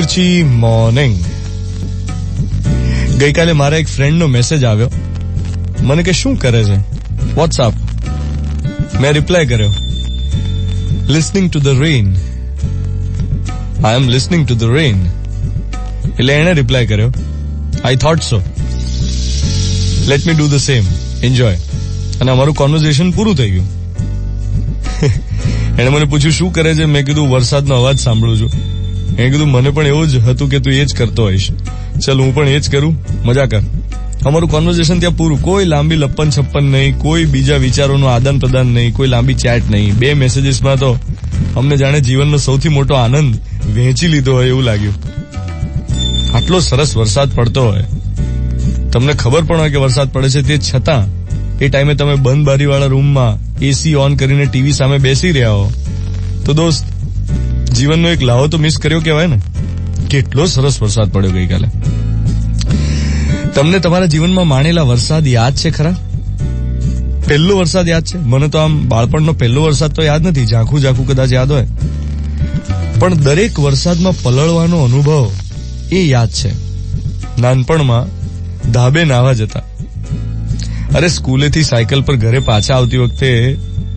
મિર્ચી morning. ગઈકાલે મારા એક ફ્રેન્ડનો મેસેજ આવ્યો. મને કે શું કરે છે, વોટ્સઅપ. મેં રિપ્લાય કર્યો, listening to the rain. I am listening to the rain. એટલે એણે રિપ્લાય કર્યો, I thought so, let me do the same, enjoy. અને અમારું કોન્વર્ઝેશન પૂરું થઈ ગયું. એણે મને પૂછ્યું શું કરે છે. મેં કીધું વરસાદનો અવાજ સાંભળું છું. એણે કીધું મને પણ એવું જ હતું કે તું એ જ કરતો હોઈશ. ચાલ હું પણ એ જ કરું, મજા કર. અમારું કોન્વર્ઝેશન ત્યાં પૂરું. કોઈ લાંબી લપ્પન છપ્પન નહીં, કોઈ બીજા વિચારોનું આદાન પ્રદાન નહીં, કોઈ લાંબી ચેટ નહીં. 2 મેસેજીસમાં તો અમને જાણે જીવનનો સૌથી મોટો આનંદ વહેંચી લીધો હોય એવું લાગ્યું. આટલો સરસ વરસાદ પડતો હોય, તમને ખબર પણ હોય કે વરસાદ પડે છે, તે છતાં એ ટાઈમે તમે બંધ બારીવાળા રૂમમાં એસી ઓન કરીને ટીવી સામે બેસી રહ્યા હો, તો દોસ્ત જીવનનો એક લાહો તો મિસ કર્યો કહેવાય ને. કેટલો સરસ વરસાદ પડ્યો ગઈકાલે. તમને તમારા જીવનમાં માણેલા વરસાદ યાદ છે ખરા? પહેલો વરસાદ યાદ છે? મને તો આમ બાળપણનો પહેલો વરસાદ તો યાદ નથી, ઝાંખું કદાચ યાદ હોય, પણ દરેક વરસાદમાં પલળવાનો અનુભવ એ યાદ છે. નાનપણમાં ધાબે નાવા જતા. અરે સ્કૂલેથી સાયકલ પર ઘરે પાછા આવતી વખતે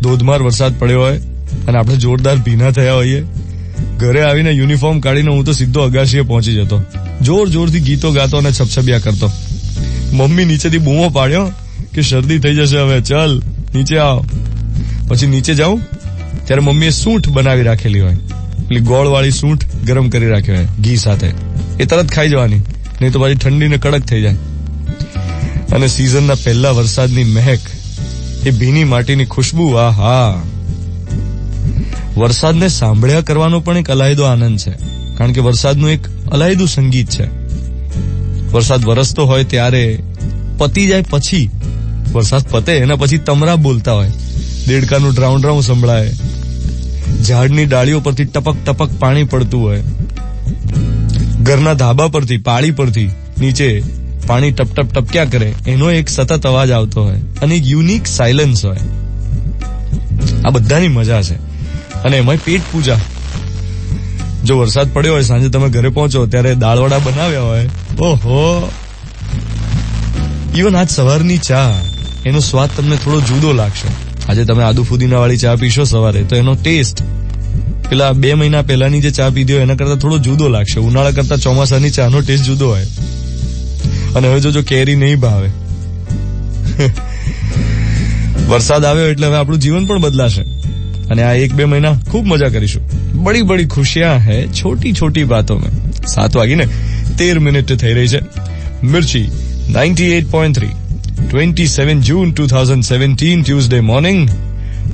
ધોધમાર વરસાદ પડ્યો હોય અને આપણે જોરદાર ભીના થયા હોઈએ. ઘરે આવીને યુનિફોર્મ કાઢીને હું તો સીધો અગાશીએ પહોંચી જતો, જોરથી ગીતો ગાતો અને છપછપિયા કરતો. મમ્મી નીચેથી બૂમો પાડ્યો કે શરદી થઈ જશે, હવે ચાલ નીચે આવ. પછી નીચે જાઉં ત્યારે મમ્મીએ સૂંઠ બનાવી રાખેલી હોય, પેલી ગોળવાળી સૂંઠ ગરમ કરી રાખી હોય ઘી સાથે. એ તરત ખાઈ જવાની, નહીં તો પાછી ઠંડીને કડક થઈ જાય. અને સિઝનના પહેલા વરસાદની મહેક, એ ભીની માટીની ખુશ્બુ, આહા. વરસાદને સાંભળ્યા કરવાનો પણ એક અલાયદો આનંદ છે, કારણ કે વરસાદનું એક અલાયદું સંગીત છે. વરસાદ વરસતો હોય ત્યારે, પતી જાય પછી, વરસાદ પતે એના પછી તમરા બોલતા હોય, દેડકાનું ડ્રાઉં સંભળાય, ઝાડની ડાળીઓ પરથી ટપક ટપક પાણી પડતું હોય, ઘરના ધાબા પરથી, પાળી પરથી નીચે પાણી ટપ ટપ ટપક્યા કરે, એનો એક સતત અવાજ આવતો હોય અને એક યુનિક સાયલન્સ હોય. આ બધાની મજા છે. અને એમાં પેટ પૂજા. જો વરસાદ પડ્યો હોય, સાંજે તમે ઘરે પહોંચો ત્યારે દાળવડા બનાવ્યા હોય, ઓહો. ઇવન આજ સવારની ચા, એનો સ્વાદ તમને થોડો જુદો લાગશે. આજે તમે આદુ ફુદીના વાળી ચા પીશો સવારે, તો એનો ટેસ્ટ પેલા 2 મહિના પહેલાની જે ચા પીધી હોય એના કરતા થોડો જુદો લાગશે. ઉનાળા કરતા ચોમાસાની ચાનો ટેસ્ટ જુદો હોય. અને હવે જો કેરી નહીં ભાવે. વરસાદ આવ્યો એટલે હવે આપણું જીવન પણ બદલાશે. અને આ 1-2 મહિના ખૂબ મજા કરીશું. બડી બડી ખુશિયાં હૈ છોટી છોટી બાતો મેં. 7 વાગીને 13 મિનિટ થઈ રહી છે. મિર્ચી 98.3, 27 જૂન 2017, ટ્યુઝડે મોર્નિંગ.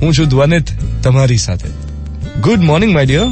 હું છું ધ્વનિત તમારી સાથે. Good morning my dear.